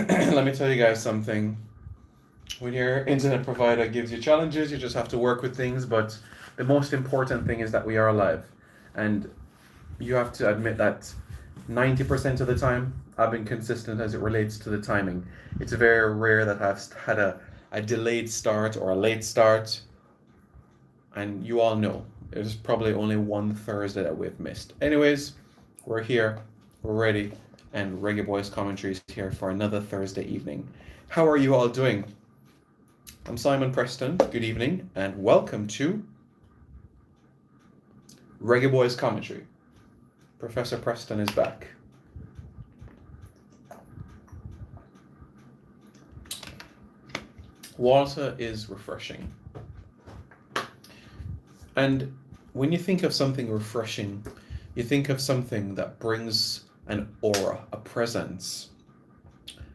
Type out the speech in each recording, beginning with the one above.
Let me tell you guys something. When your internet provider gives you challenges, you just have to work with things. But the most important thing is that we are alive. And you have to admit that 90% of the time, I've been consistent as it relates to the timing. It's very rare that I've had a delayed start or a late start. And you all know, there's probably only one Thursday that we've missed. Anyways, we're here, we're ready, and Reggae BOYZ commentary is here for another Thursday evening. How are you all doing? I'm Simon Preston. Good evening, and welcome to Reggae BOYZ commentary. Professor Preston is back. Water is refreshing. And when you think of something refreshing, you think of something that brings an aura, a presence,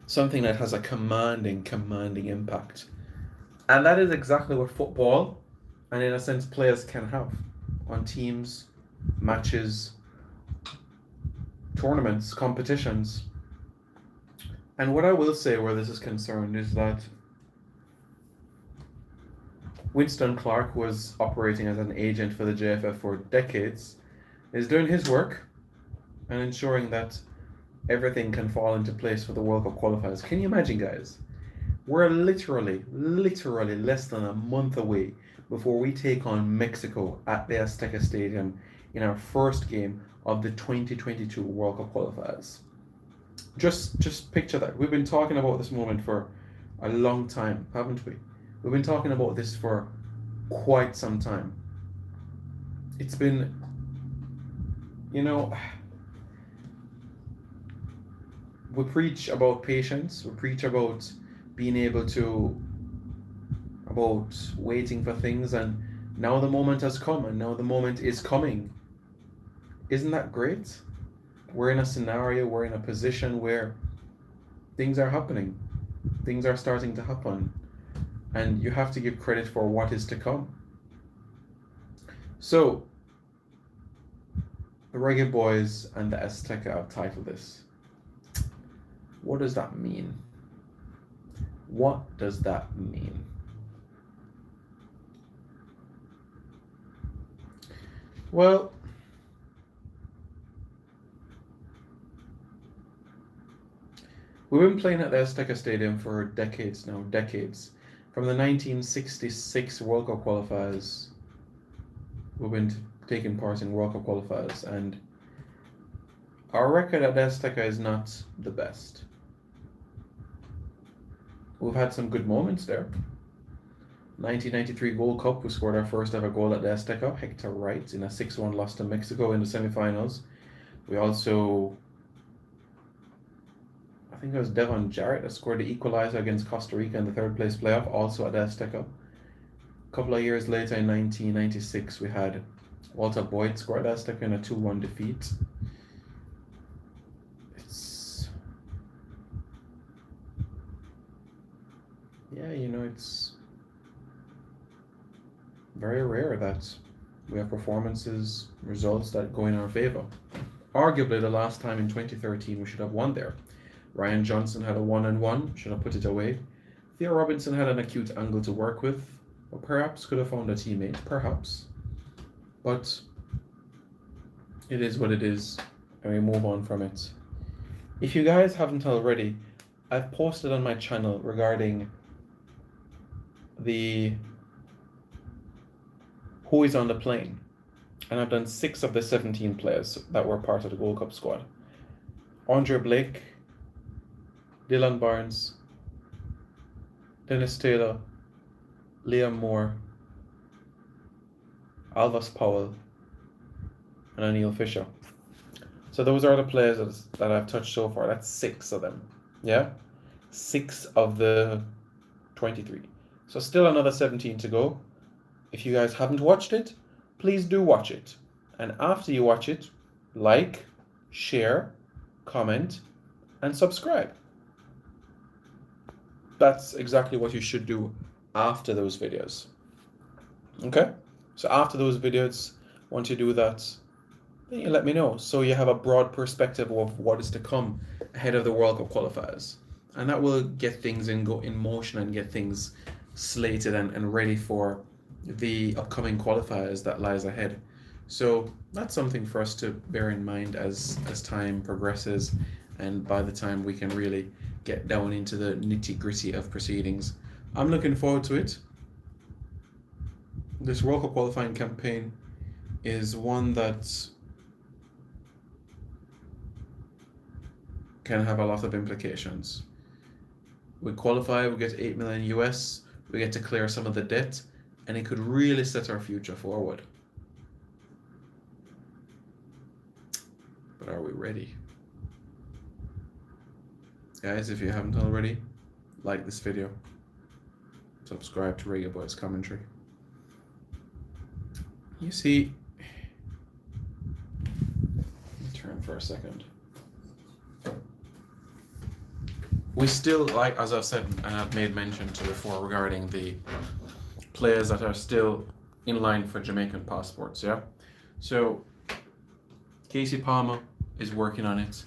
something that has a commanding impact. And that is exactly what football, and in a sense, players can have on teams, matches, tournaments, competitions. And what I will say where this is concerned is that Winston Clark, who was operating as an agent for the JFF for decades, is doing his work and ensuring that everything can fall into place for the World Cup qualifiers. Can you imagine, guys? We're literally less than a month away before we take on Mexico at the AZTECA Stadium in our first game of the 2022 World Cup qualifiers. Just picture that. We've been talking about this moment for a long time, haven't we? We've been talking about this for quite some time. It's been, we preach about patience, we preach about being able to, about waiting for things, and now the moment has come, and now the moment is coming. Isn't that great? We're in a scenario, we're in a position where things are happening. Things are starting to happen. And you have to give credit for what is to come. So, the Reggae BOYZ and the AZTECA have titled this. What does that mean? What does that mean? Well, we've been playing at the AZTECA Stadium for decades now, decades. From the 1966 World Cup qualifiers, we've been taking part in World Cup qualifiers, and our record at AZTECA is not the best. We've had some good moments there. 1993 Gold Cup, we scored our first ever goal at the AZTECA, Hector Wright, in a 6-1 loss to Mexico in the semi-finals. We also, I think it was Devon Jarrett that scored the equalizer against Costa Rica in the third place playoff, also at the AZTECA. A couple of years later, in 1996, we had Walter Boyd score at AZTECA in a 2-1 defeat. It's very rare that we have performances, results that go in our favor. Arguably, the last time in 2013 we should have won there. Ryan Johnson had a 1-1, should have put it away. Theo Robinson had an acute angle to work with, or perhaps could have found a teammate, perhaps. But it is what it is, and we move on from it. If you guys haven't already, I've posted on my channel regarding the who is on the plane, and I've done 6 of the 17 players that were part of the Gold Cup squad. Andre Blake, Dylan Barnes, Dennis Taylor, Liam Moore, Alvas Powell, and Anil Fisher. So those are the players that I've touched so far. That's 6 of them. Yeah? 6 of the 23. So still another 17 to go. If you guys haven't watched it, please do watch it. And after you watch it, like, share, comment, and subscribe. That's exactly what you should do after those videos. Okay? So after those videos, once you do that, then you let me know, so you have a broad perspective of what is to come ahead of the World Cup qualifiers. And that will get things in motion and get things slated and ready for the upcoming qualifiers that lies ahead. So that's something for us to bear in mind as time progresses, and by the time we can really get down into the nitty-gritty of proceedings. I'm looking forward to it. This World Cup qualifying campaign is one that can have a lot of implications. We qualify, we get 8 million US, we get to clear some of the debt, and it could really set our future forward. But are we ready? Guys, if you haven't already, like this video, subscribe to Reggae BOYZ commentary. You see, let me turn for a second. We still, like as I've said and I've made mention to before regarding the players that are still in line for Jamaican passports, yeah? So, Casey Palmer is working on it.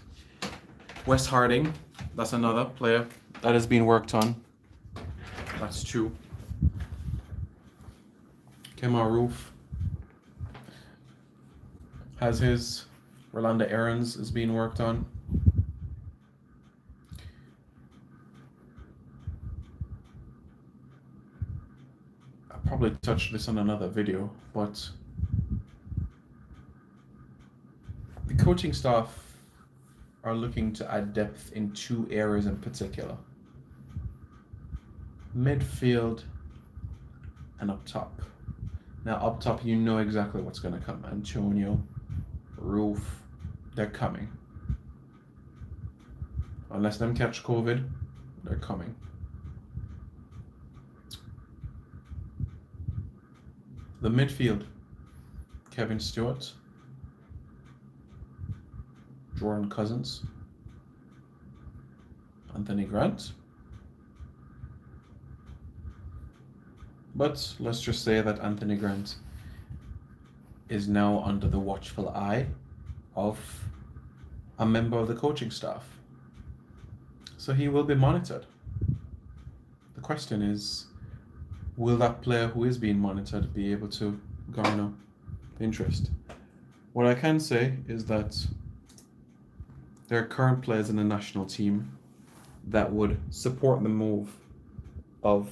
Wes Harding, that's another player that has been worked on. That's two. Kemar Roof has his. Rolanda Aarons is being worked on. I probably touched this on another video, but the coaching staff are looking to add depth in two areas in particular: midfield and up top. Now up top, you know exactly what's going to come. Antonio, Roof, they're coming. Unless them catch COVID, they're coming. The midfield: Kevin Stewart, Jordan Cousins, Anthony Grant. But let's just say that Anthony Grant is now under the watchful eye of a member of the coaching staff. So he will be monitored. The question is, will that player who is being monitored be able to garner interest? What I can say is that there are current players in the national team that would support the move of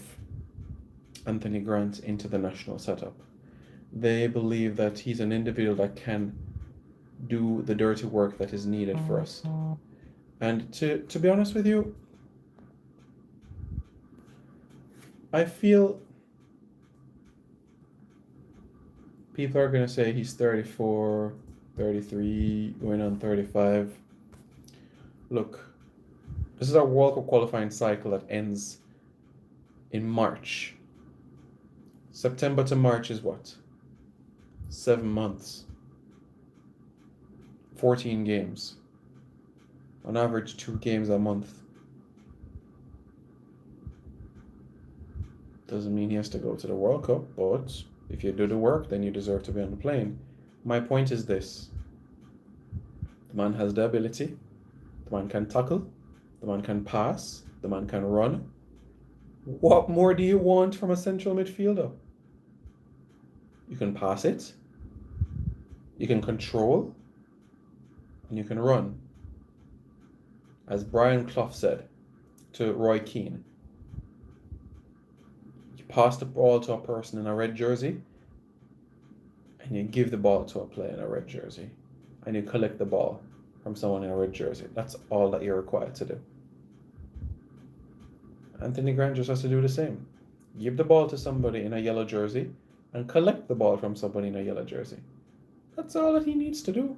Anthony Grant into the national setup. They believe that he's an individual that can do the dirty work that is needed for us. And to be honest with you, I feel people are going to say he's 34, 33, going on 35. Look, this is our World Cup qualifying cycle that ends in March. September to March is what? 7 months. 14 games. On average, 2 games a month. Doesn't mean he has to go to the World Cup, but if you do the work, then you deserve to be on the plane. My point is this: the man has the ability, the man can tackle, the man can pass, the man can run. What more do you want from a central midfielder? You can pass it, you can control, and you can run. As Brian Clough said to Roy Keane, you pass the ball to a person in a red jersey, and you give the ball to a player in a red jersey, and you collect the ball from someone in a red jersey. That's all that you're required to do. Anthony Grant just has to do the same. Give the ball to somebody in a yellow jersey and collect the ball from somebody in a yellow jersey. That's all that he needs to do.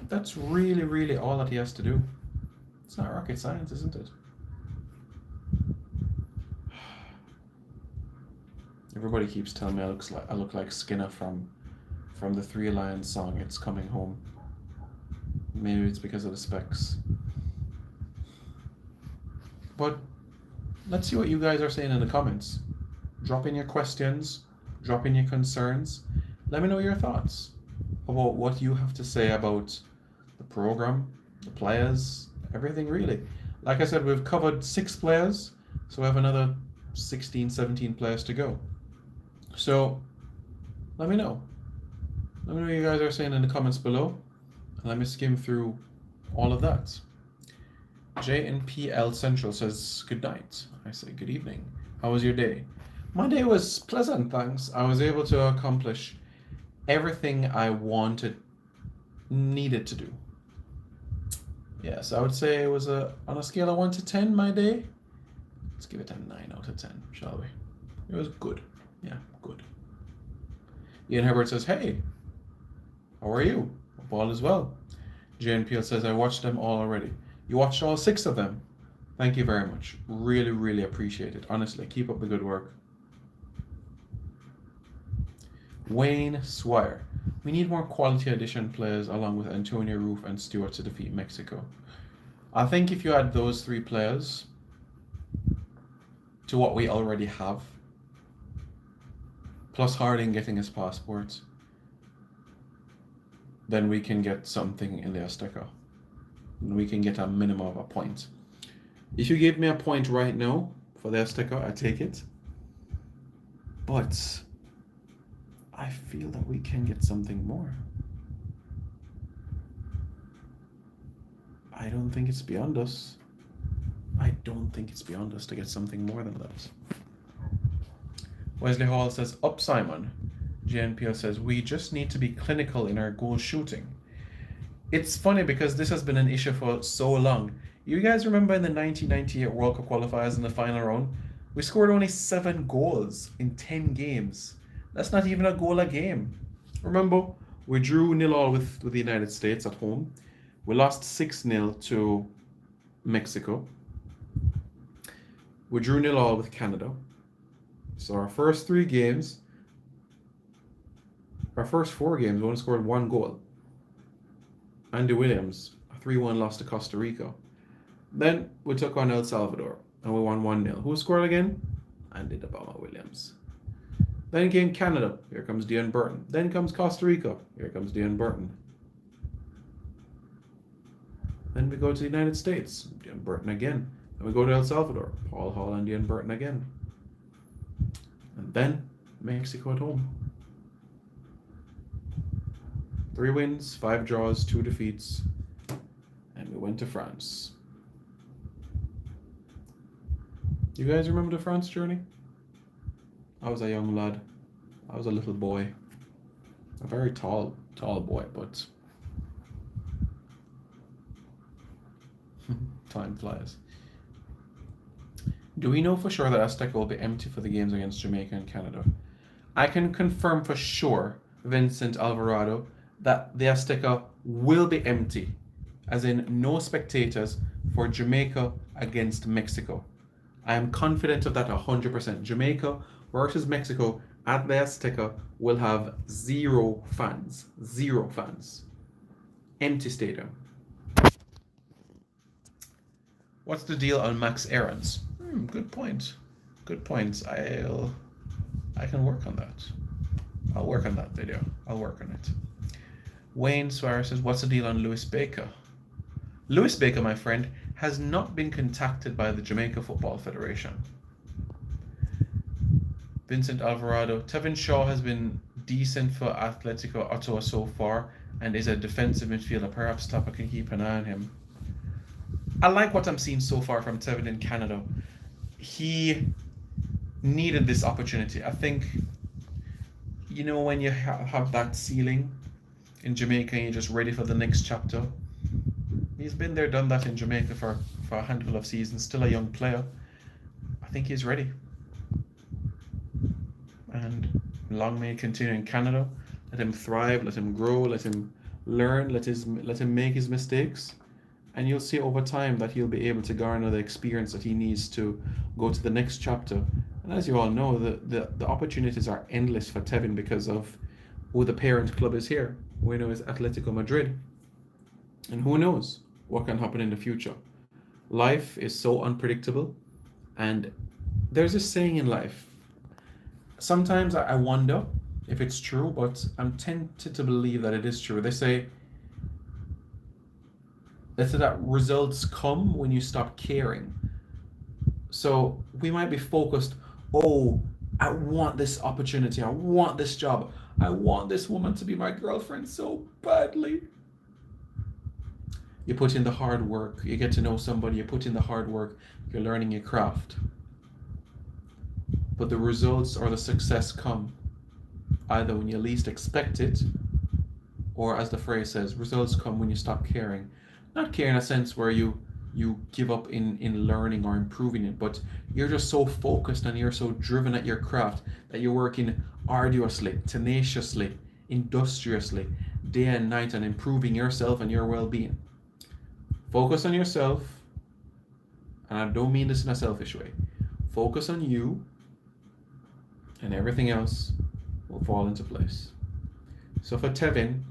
That's really, really all that he has to do. It's not rocket science, isn't it? Everybody keeps telling me I look like Skinner from the Three Lions song, It's Coming Home. Maybe it's because of the specs. But let's see what you guys are saying in the comments. Drop in your questions, drop in your concerns. Let me know your thoughts about what you have to say about the program, the players, Everything really. Like I said, we've covered 6 players, so we have another 16, 17 players to go. So let me know. Let me know what you guys are saying in the comments below. And let me skim through all of that. JNPL Central says good night. I say good evening. How was your day? My day was pleasant, thanks. I was able to accomplish everything I needed to do. Yes, I would say it was on a scale of 1 to 10, my day. Let's give it a 9 out of 10, shall we? It was good. Yeah, good. Ian Herbert says, hey, how are you? Hope all is well. JNPL says, I watched them all already. You watched all 6 of them. Thank you very much. Really, really appreciate it. Honestly, keep up the good work. Wayne Swire. We need more quality addition players along with Antonio Roof and Stewart to defeat Mexico. I think if you add those 3 players to what we already have, plus Harding getting his passport, then we can get something in the AZTECA. We can get a minimum of a point. If you gave me a point right now for the AZTECA, I take it. But I feel that we can get something more. I don't think it's beyond us. I don't think it's beyond us to get something more than that. Wesley Hall says, up Simon. JNPO says, we just need to be clinical in our goal shooting. It's funny because this has been an issue for so long. You guys remember in the 1998 World Cup qualifiers in the final round? We scored only 7 goals in 10 games. That's not even a goal a game. Remember, we drew 0-0 with the United States at home. We lost 6-0 to Mexico. We drew 0-0 with Canada. So our first 4 games, we only scored 1 goal. Andy Williams, a 3-1 loss to Costa Rica. Then we took on El Salvador and we won 1-0. Who scored again? Andy the Bomber Williams. Then came Canada. Here comes Dean Burton. Then comes Costa Rica. Here comes Dean Burton. Then we go to the United States. Dean Burton again. Then we go to El Salvador. Paul Hall and Dean Burton again. And then Mexico at home. 3 wins, 5 draws, 2 defeats. And we went to France. You guys remember the France journey? I was a young lad. I was a little boy. A very tall boy, but time flies. Do we know for sure that AZTECA will be empty for the games against Jamaica and Canada? I can confirm for sure, Vincent Alvarado, that the AZTECA will be empty, as in no spectators for Jamaica against Mexico. I am confident of that 100%. Jamaica versus Mexico at the AZTECA will have 0 fans. 0 fans. Empty stadium. What's the deal on Max Aarons? Good point. Good point. I can work on that. I'll work on that video. I'll work on it. Wayne Suarez says, what's the deal on Lewis Baker? Lewis Baker, my friend, has not been contacted by the Jamaica Football Federation. Vincent Alvarado, Tevin Shaw has been decent for Atletico Ottawa so far and is a defensive midfielder. Perhaps Tapa can keep an eye on him. I like what I'm seeing so far from Tevin in Canada. He needed this opportunity. I think, you know, when you have that ceiling in Jamaica and you're just ready for the next chapter. He's been there, done that in Jamaica for a handful of seasons. Still a young player. I think he's ready. And long may he continue in Canada. Let him thrive, let him grow, let him learn, let him make his mistakes. And you'll see over time that he'll be able to garner the experience that he needs to go to the next chapter. And as you all know, the opportunities are endless for Tevin because of who the parent club is here. We know is Atletico Madrid. And who knows what can happen in the future. Life is so unpredictable. And there's a saying in life. Sometimes I wonder if it's true, but I'm tempted to believe that it is true. They say, let's say that results come when you stop caring. So we might be focused, oh, I want this opportunity, I want this job, I want this woman to be my girlfriend so badly. You put in the hard work, you get to know somebody, you put in the hard work, you're learning your craft. But the results or the success come either when you least expect it, or as the phrase says, results come when you stop caring. Not care in a sense where you give up in learning or improving it, but you're just so focused and you're so driven at your craft that you're working arduously, tenaciously, industriously, day and night on improving yourself and your well-being. Focus on yourself, and I don't mean this in a selfish way. Focus on you, and everything else will fall into place. So for Tevin,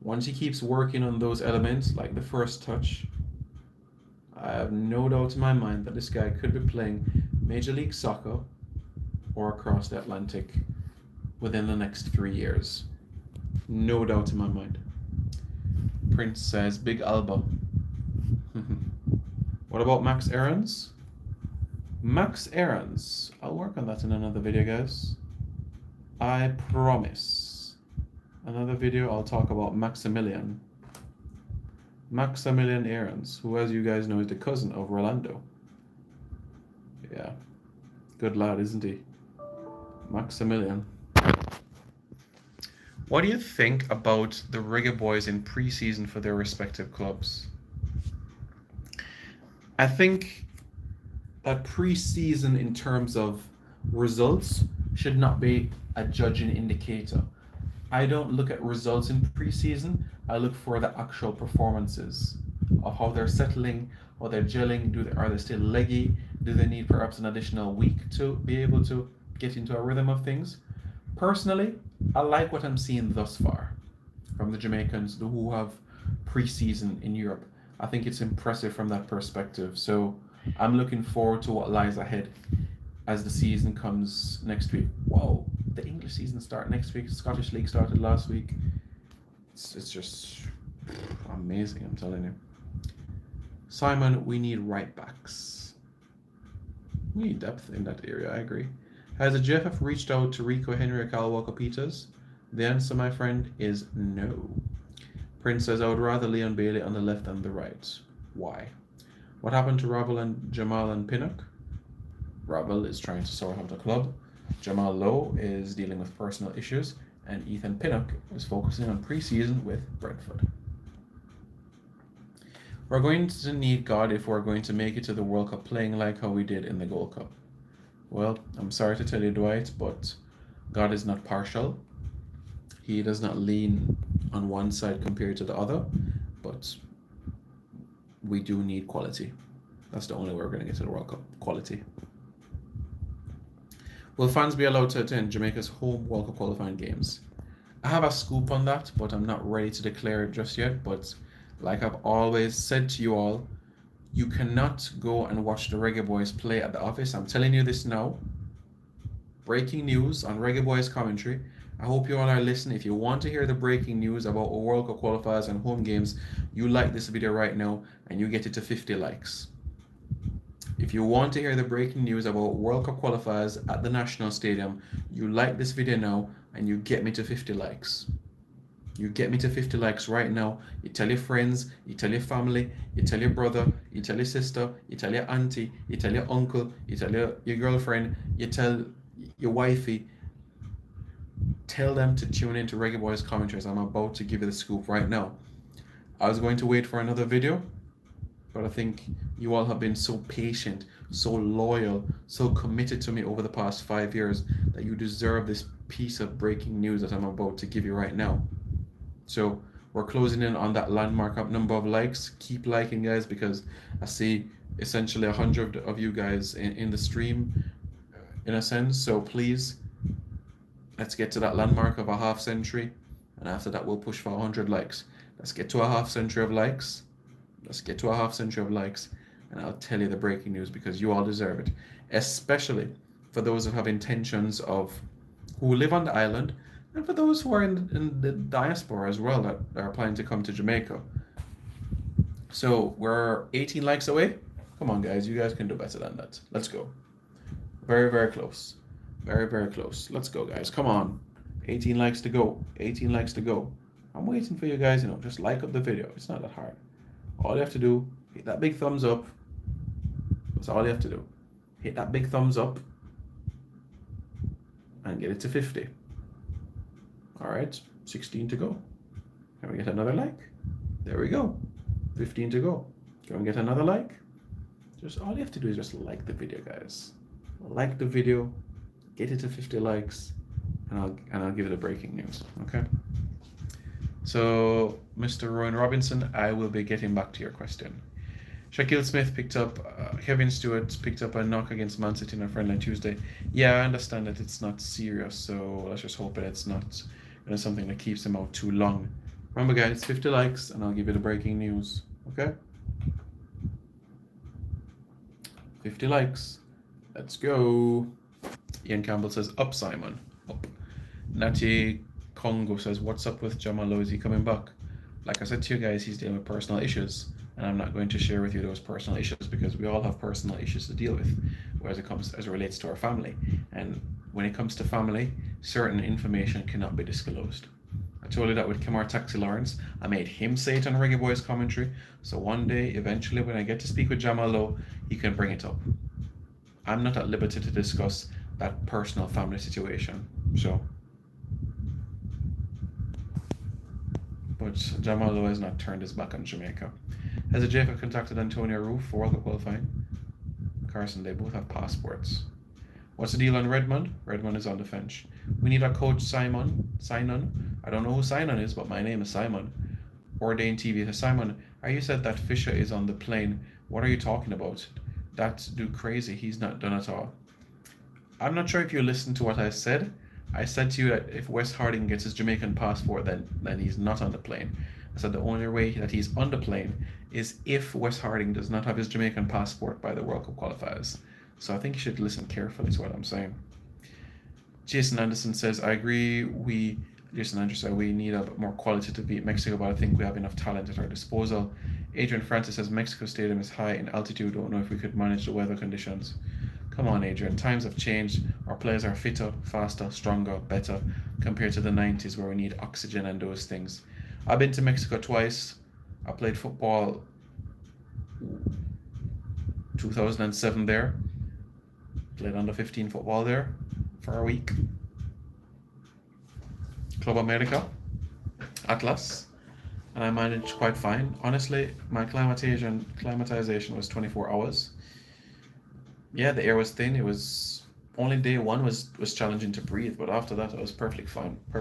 once he keeps working on those elements, like the first touch, I have no doubt in my mind that this guy could be playing Major League Soccer or across the Atlantic within the next 3 years. No doubt in my mind. Prince says, Big Alba. What about Max Aarons? Max Aarons. I'll work on that in another video, guys. I promise. Another video, I'll talk about Maximilian Aarons, who, as you guys know, is the cousin of Rolando. Yeah. Good lad, isn't he? Maximilian. What do you think about the Reggae BOYZ in pre-season for their respective clubs? I think that pre-season in terms of results should not be a judging indicator. I don't look at results in pre-season. I look for the actual performances of how they're settling, how they're gelling. Are they still leggy? Do they need perhaps an additional week to be able to get into a rhythm of things? Personally, I like what I'm seeing thus far from the Jamaicans who have pre-season in Europe. I think it's impressive from that perspective. So I'm looking forward to what lies ahead as the season comes next week. Whoa, the English season starts next week. The Scottish League started last week. It's just amazing, I'm telling you. Simon, we need right backs. We need depth in that area, I agree. Has the JFF reached out to Rico Henry or Kyle Walker Peters? The answer, my friend, is no. Prince says, I would rather Leon Bailey on the left than the right. Why? What happened to Ravel and Jamal and Pinnock? Ravel is trying to sort out the club. Jamal Lowe is dealing with personal issues. And Ethan Pinnock is focusing on pre-season with Brentford. We're going to need God if we're going to make it to the World Cup playing like how we did in the Gold Cup. Well, I'm sorry to tell you, Dwight, but God is not partial. He does not lean on one side compared to the other, but we do need quality. That's the only way we're going to get to the World Cup. Quality. Will fans be allowed to attend Jamaica's home World Cup qualifying games? I have a scoop on that, but I'm not ready to declare it just yet. But like I've always said to you all, you cannot go and watch the Reggae BOYZ play at the office. I'm telling you this now. Breaking news on Reggae BOYZ commentary. I hope you all are listening. If you want to hear the breaking news about World Cup qualifiers and home games, you like this video right now and you get it to 50 likes. If you want to hear the breaking news about World Cup qualifiers at the National Stadium, you like this video now and you get me to 50 likes. You get me to 50 likes right now. You tell your friends, you tell your family, you tell your brother, you tell your sister, you tell your auntie, you tell your uncle, you tell your girlfriend, you tell your wifey. Tell them to tune into Reggae BOYZ commentaries. I'm about to give you the scoop right now. I was going to wait for another video, but I think you all have been so patient, so loyal, so committed to me over the past 5 years that you deserve this piece of breaking news that I'm about to give you right now. So we're closing in on that landmark number of likes. Keep liking, guys, because I see essentially 100 of you guys in the stream, in a sense. So please, let's get to that landmark of a half century, and after that we'll push for 100 likes. Let's get to a half century of likes. And I'll tell you the breaking news because you all deserve it, especially for those who have intentions of who live on the island, and for those who are in the diaspora as well that are planning to come to Jamaica. So we're 18 likes away. Come on, guys. You guys can do better than that. Let's go. Very, very close. Very, very close. Let's go, guys. Come on. 18 likes to go. 18 likes to go. I'm waiting for you guys, just like up the video. It's not that hard. All you have to do, hit that big thumbs up. That's all you have to do. Hit that big thumbs up and get it to 50. All right, 16 to go. Can we get another like? There we go. 15 to go. Can we get another like? Just all you have to do is just like the video, guys. Like the video, get it to 50 likes, and I'll give it a breaking news. Okay. So, Mr. Rowan Robinson, I will be getting back to your question. Shaquille Smith picked up, Kevin Stewart picked up a knock against Man City on a friendly Tuesday. Yeah, I understand that it's not serious, so let's just hope that it's not something that keeps him out too long. Remember, guys, 50 likes, and I'll give you the breaking news. Okay? 50 likes. Let's go. Ian Campbell says, up, Simon. Up. Natty Congo says, what's up with Jamal Lowe? Is he coming back? Like I said to you guys, he's dealing with personal issues. And I'm not going to share with you those personal issues because we all have personal issues to deal with, as it relates to our family. And when it comes to family, certain information cannot be disclosed. I told you that with Kamar Taxi Lawrence. I made him say it on Reggae BOYZ commentary. So one day, eventually, when I get to speak with Jamal Lowe, he can bring it up. I'm not at liberty to discuss that personal family situation. So, but Jamal Lowe has not turned his back on Jamaica. Has AZTECA contacted Antonio Roof for World Cup qualifying? Carson, they both have passports. What's the deal on Redmond? Redmond is on the bench. We need a coach, Simon. I don't know who Simon is, but my name is Simon. Ordain TV says, Simon, you said that Fisher is on the plane. What are you talking about? That's dude crazy. He's not done at all. I'm not sure if you listened to what I said. I said to you that if Wes Harding gets his Jamaican passport, then he's not on the plane. I said the only way that he's on the plane is if Wes Harding does not have his Jamaican passport by the World Cup qualifiers. So I think you should listen carefully to what I'm saying. Jason Anderson says, I agree. Jason Anderson said we need a bit more quality to beat Mexico, but I think we have enough talent at our disposal. Adrian Francis says Mexico Stadium is high in altitude. Don't know if we could manage the weather conditions. Come on, Adrian. Times have changed. Our players are fitter, faster, stronger, better compared to the 90s where we need oxygen and those things. I've been to Mexico twice. I played football 2007 there. Played under 15 football there for a week. Club America, Atlas, and I managed quite fine. Honestly, my climatization was 24 hours. Yeah, the air was thin. It was only day one was challenging to breathe, but after that, I was perfectly fine. I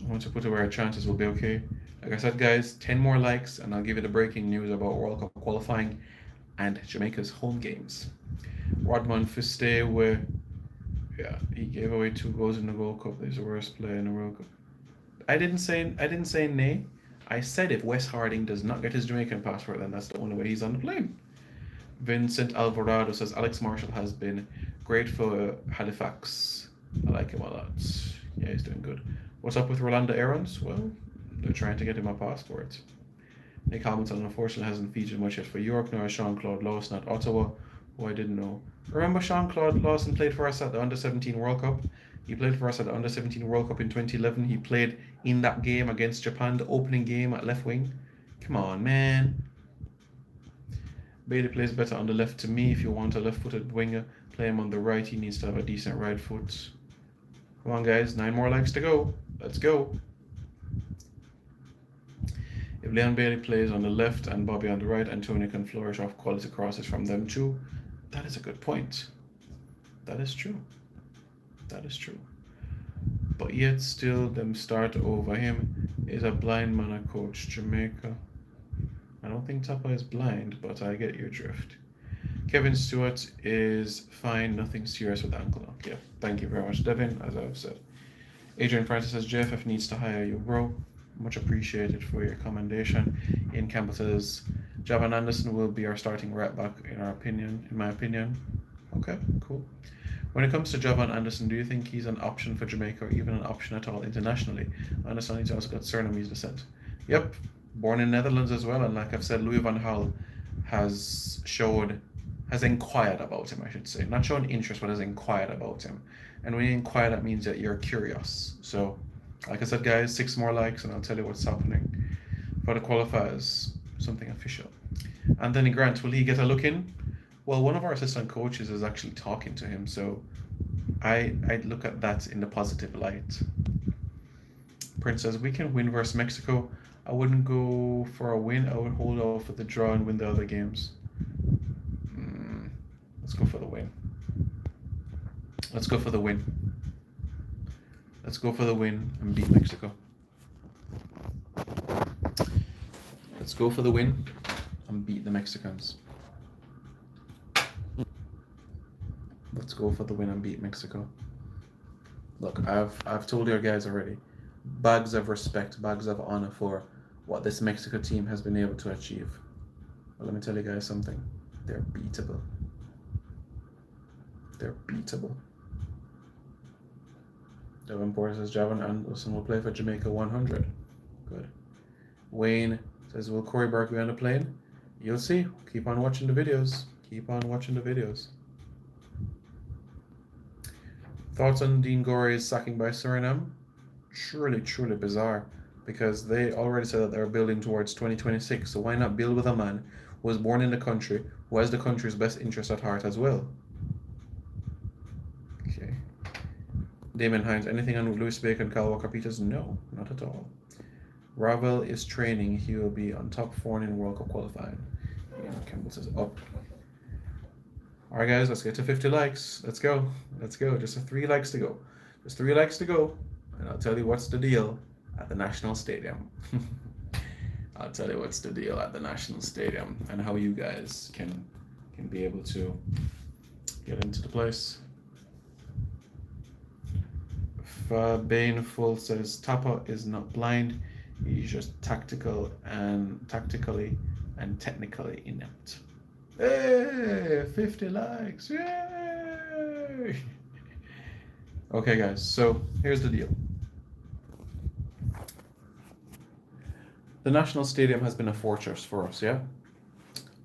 want to put it where our chances will be okay. Like I said, guys, 10 more likes, and I'll give you the breaking news about World Cup qualifying and Jamaica's home games. Rodman Fiste, he gave away 2 goals in the World Cup. He's the worst player in the World Cup. I didn't say nay. I said if Wes Harding does not get his Jamaican passport, then that's the only way he's on the plane. Vincent Alvarado says Alex Marshall has been great for Halifax. I like him a lot. Yeah, he's doing good. What's up with Rolando Aarons? Well, they're trying to get him a passport. Nick Hamilton unfortunately hasn't featured much yet for York, nor Sean-Claude Lawson at Ottawa, who I didn't know. Remember Sean-Claude Lawson played for us at the Under-17 World Cup? He played for us at the Under-17 World Cup in 2011. He played in that game against Japan, the opening game at left wing. Come on, man. Bailey plays better on the left to me. If you want a left-footed winger, play him on the right. He needs to have a decent right foot. Come on, guys. 9 more likes to go. Let's go. If Leon Bailey plays on the left and Bobby on the right, Antonio can flourish off quality crosses from them too. That is a good point. That is true. But yet still them start over him is a blind man a coach Jamaica. I don't think Tapa is blind, but I get your drift. Kevin Stewart is fine, nothing serious with ankle knock. Yeah, thank you very much, Devin, as I've said. Adrian Francis says JFF needs to hire you, bro. Much appreciated for your commendation. Ian Campbell says Javan Anderson will be our starting right back in my opinion. Okay, cool. When it comes to Javan Anderson, do you think he's an option for Jamaica or even an option at all internationally? I understand he's also got Suriname's descent. Yep, born in Netherlands as well. And like I've said, Louis van Gaal has inquired about him, I should say. Not shown interest, but has inquired about him. And when you inquire, that means that you're curious. So, like I said, guys, 6 more likes, and I'll tell you what's happening for the qualifiers. Something official. Anthony Grant, will he get a look in? Well, one of our assistant coaches is actually talking to him, so I'd look at that in the positive light. Prince says, we can win versus Mexico. I wouldn't go for a win. I would hold out for the draw and win the other games. Let's go for the win. Let's go for the win. Let's go for the win and beat Mexico. Let's go for the win and beat the Mexicans. Let's go for the win and beat Mexico. Look, I've told you guys already. Bags of respect, bags of honor for what this Mexico team has been able to achieve. But let me tell you guys something. They're beatable. They're beatable. Devin Porter says Javon Anderson will play for Jamaica 100. Good. Wayne says, will Corey Burke be on the plane? You'll see. Keep on watching the videos. Keep on watching the videos. Thoughts on Dean Gorey's sacking by Suriname? Truly, truly bizarre, because they already said that they're building towards 2026. So why not build with a man who was born in the country, who has the country's best interest at heart as well? Okay. Damon Hines, anything on Louis Bacon, Kyle Walker-Peters? No, not at all. Ravel is training. He will be on top 4 in World Cup qualifying. Ian Campbell says up. All right, guys, let's get to 50 likes. Let's go. Let's go. Just 3 likes to go. Just 3 likes to go. And I'll tell you what's the deal at the National Stadium. I'll tell you what's the deal at the National Stadium and how you guys can be able to get into the place. Baneful says Tapa is not blind. He's just tactically and technically inept. Hey, 50 likes. Yay! Okay, guys, so here's the deal. The National Stadium has been a fortress for us, yeah?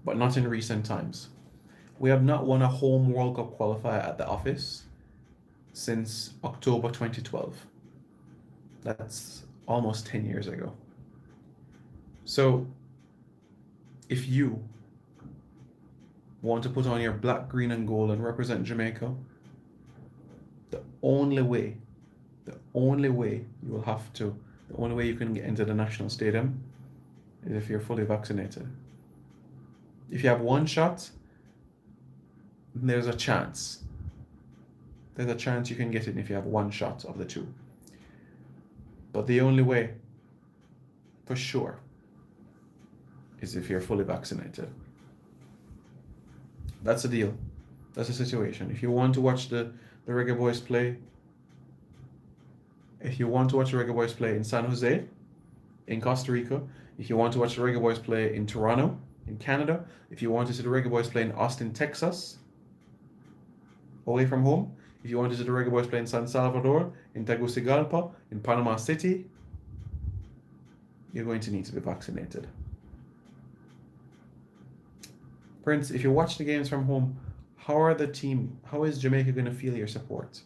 But not in recent times. We have not won a home World Cup qualifier at the office since October 2012. That's almost 10 years ago. So, if you want to put on your black, green, and gold and represent Jamaica, the only way you can get into the National Stadium is if you're fully vaccinated. If you have 1 shot, there's a chance. There's a chance you can get in if you have 1 shot of the 2. But the only way, for sure, is if you're fully vaccinated. That's the deal. That's the situation. If you want to watch the Reggae BOYZ play, in San Jose, in Costa Rica, if you want to watch the Reggae BOYZ play in Toronto, in Canada, if you want to see the Reggae BOYZ play in Austin, Texas, away from home, if you want to see the Reggae BOYZ play in San Salvador, in Tegucigalpa, in Panama City, you're going to need to be vaccinated. Prince, if you watch the games from home, how is Jamaica going to feel your support?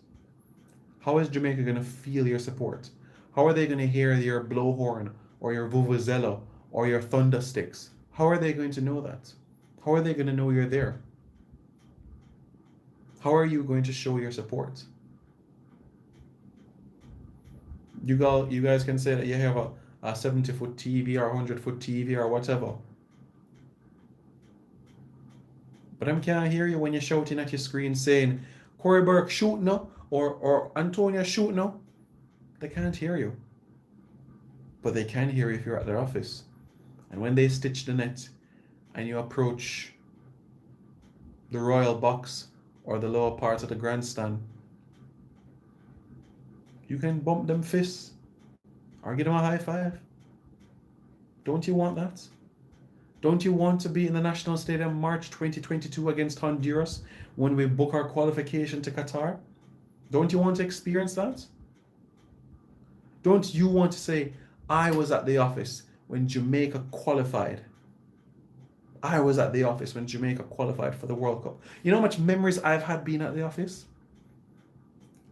How is Jamaica going to feel your support? How are they going to hear your blowhorn or your vuvuzela or your thunder sticks? How are they going to know that? How are they going to know you're there? How are you going to show your support? You guys can say that you have a 70-foot TV or 100-foot TV or whatever. But I can't hear you when you're shouting at your screen saying, Corey Burke, shoot now, or Antonia, shoot now. They can't hear you. But they can hear you if you're at their office. And when they stitch the net and you approach the royal box or the lower part of the grandstand, you can bump them fists or give them a high five. Don't you want that? Don't you want to be in the National Stadium March 2022 against Honduras when we book our qualification to Qatar? Don't you want to experience that? Don't you want to say, I was at the office when Jamaica qualified. I was at the office when Jamaica qualified for the World Cup. You know how much memories I've had being at the office?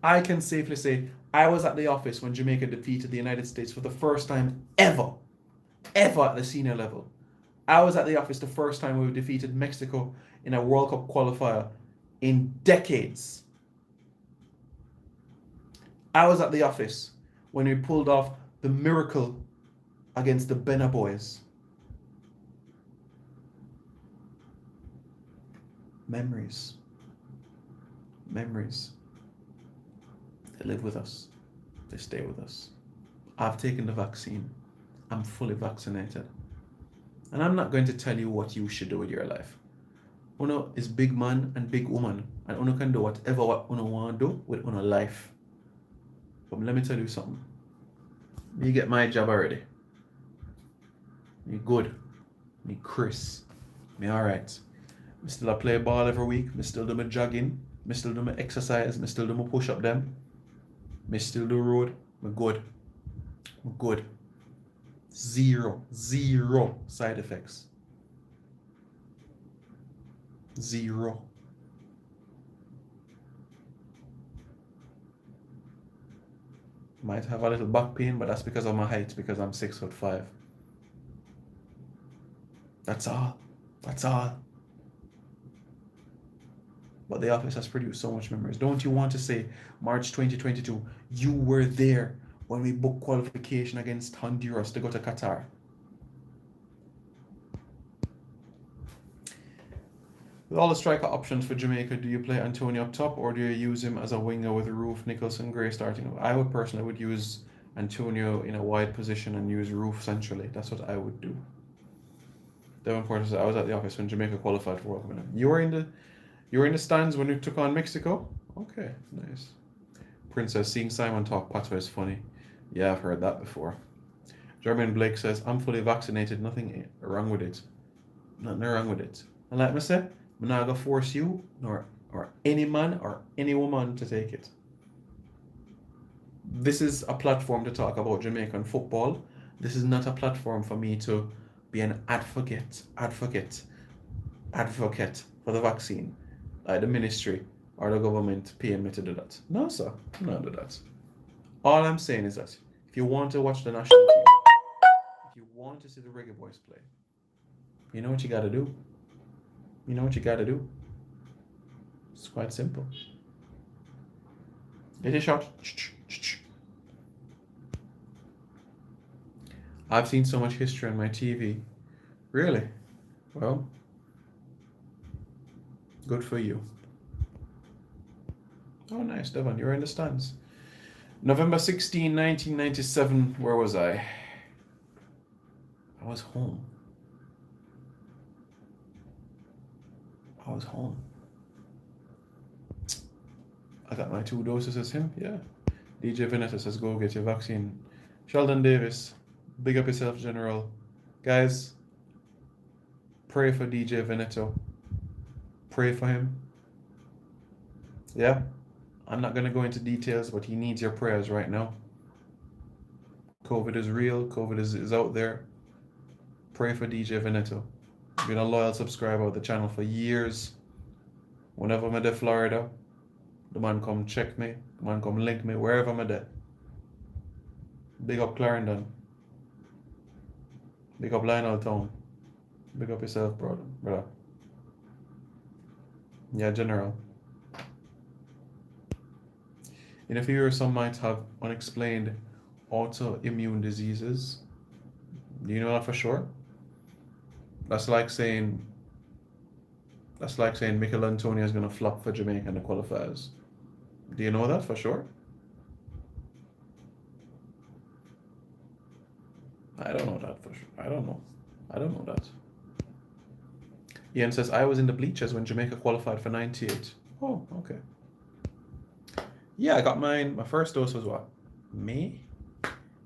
I can safely say I was at the office when Jamaica defeated the United States for the first time ever at the senior level. I was at the office the first time we defeated Mexico in a World Cup qualifier in decades. I was at the office when we pulled off the miracle against the Reggae BOYZ. Memories. They live with us. They stay with us. I've taken the vaccine. I'm fully vaccinated. And I'm not going to tell you what you should do with your life. Uno is big man and big woman. And Uno can do whatever what Uno want to do with Uno life. But let me tell you something. Me get my job already. Me good. Me Chris. Me alright. Me still a play ball every week. Me still do my jogging. Me still do my exercise. Me still do my push up them. Me still do road. Me good. Me good. Zero side effects. Zero. Might have a little back pain, but that's because of my height, because I'm 6'5". That's all. But the office has produced so much memories. Don't you want to say, March 2022, you were there when we booked qualification against Honduras to go to Qatar? With all the striker options for Jamaica, do you play Antonio up top, or do you use him as a winger with Roof, Nicholson, Gray starting? I would personally use Antonio in a wide position and use Roof centrally. That's what I would do. Devon Porter said, I was at the office when Jamaica qualified for World Cup. You were in the stands when we took on Mexico? Okay, nice. Princess, seeing Simon talk patois is funny. Yeah, I've heard that before. Jermaine Blake says, I'm fully vaccinated, nothing wrong with it. Nothing wrong with it. And like I said, I'm not going to force you or any man or any woman to take it. This is a platform to talk about Jamaican football. This is not a platform for me to be an advocate for the vaccine, like the ministry or the government paying me to do that. No, sir, I'm not do that. All I'm saying is that if you want to watch the national team, if you want to see the Reggae BOYZ play, you know what you got to do. It's quite simple. Get a shot. I've seen so much history on my TV. Really? Well, good for you. Oh, nice, Devon. You're in the stands. November 16, 1997. Where was I? I was home. I got my 2 doses as him. Yeah. DJ Vanessa says, go get your vaccine. Sheldon Davis, big up yourself, General. Guys, pray for DJ Veneto. Pray for him. Yeah. I'm not going to go into details, but he needs your prayers right now. COVID is real. COVID is out there. Pray for DJ Veneto. Been a loyal subscriber of the channel for years. Whenever I'm at Florida, the man come check me. The man come link me wherever I'm at. Big up Clarendon. Big up Lionel Town. Big up yourself, brother. Yeah, General. In a few years, some might have unexplained autoimmune diseases. Do you know that for sure? That's like saying Mikel Antonio is going to flop for Jamaica in the qualifiers. Do you know that for sure? I don't know that for sure. I don't know that. Ian says, I was in the bleachers when Jamaica qualified for 98. Oh, okay. Yeah, I got mine. My first dose was what? May?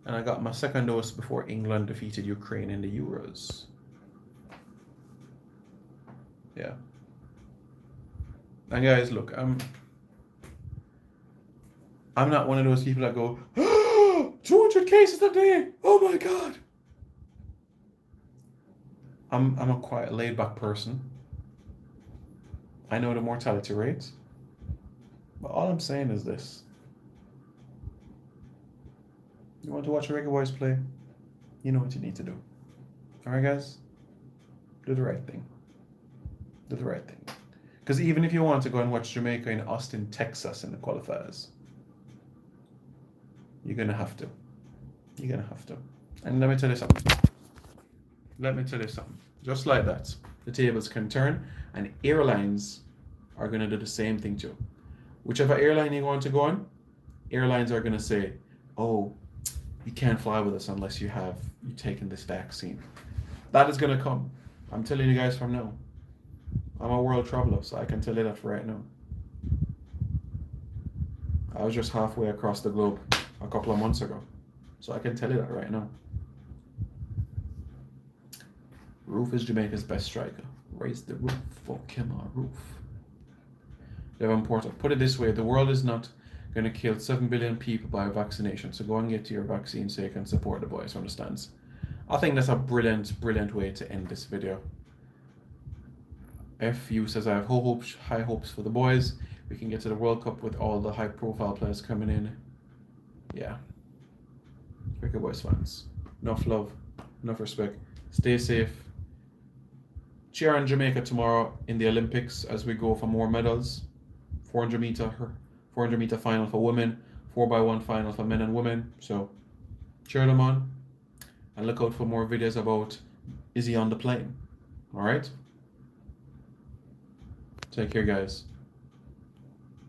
And I got my second dose before England defeated Ukraine in the Euros. Yeah. And guys, look, I'm not one of those people that go, 200 cases a day. Oh my God. I'm a quite laid back person. I know the mortality rate, but all I'm saying is this: you want to watch Reggae BOYZ play? You know what you need to do. All right, guys, do the right thing. Do the right thing. Because even if you want to go and watch Jamaica in Austin, Texas, in the qualifiers, you're gonna have to. You're gonna have to. And let me tell you something. Let me tell you something. Just like that, the tables can turn, and airlines are gonna do the same thing too. Whichever airline you want to go on, airlines are gonna say, "Oh, you can't fly with us unless you taken this vaccine." That is gonna come. I'm telling you guys from now. I'm a world traveler, so I can tell you that right now. I was just halfway across the globe a couple of months ago, so I can tell you that right now. Roof is Jamaica's best striker. Raise the roof for Kemar Roof. Devonport, put it this way, the world is not going to kill 7 billion people by vaccination, so go and get your vaccine so you can support the boys from the stands. I think that's a brilliant, brilliant way to end this video. FU says, I have high hopes for the boys. We can get to the World Cup with all the high-profile players coming in. Yeah. Reggae BOYZ fans. Enough love, enough respect. Stay safe. Cheer on Jamaica tomorrow in the Olympics as we go for more medals. 400 meter final for women, 4x1 final for men and women. So cheer them on and look out for more videos about is he on the plane. All right? Take care, guys.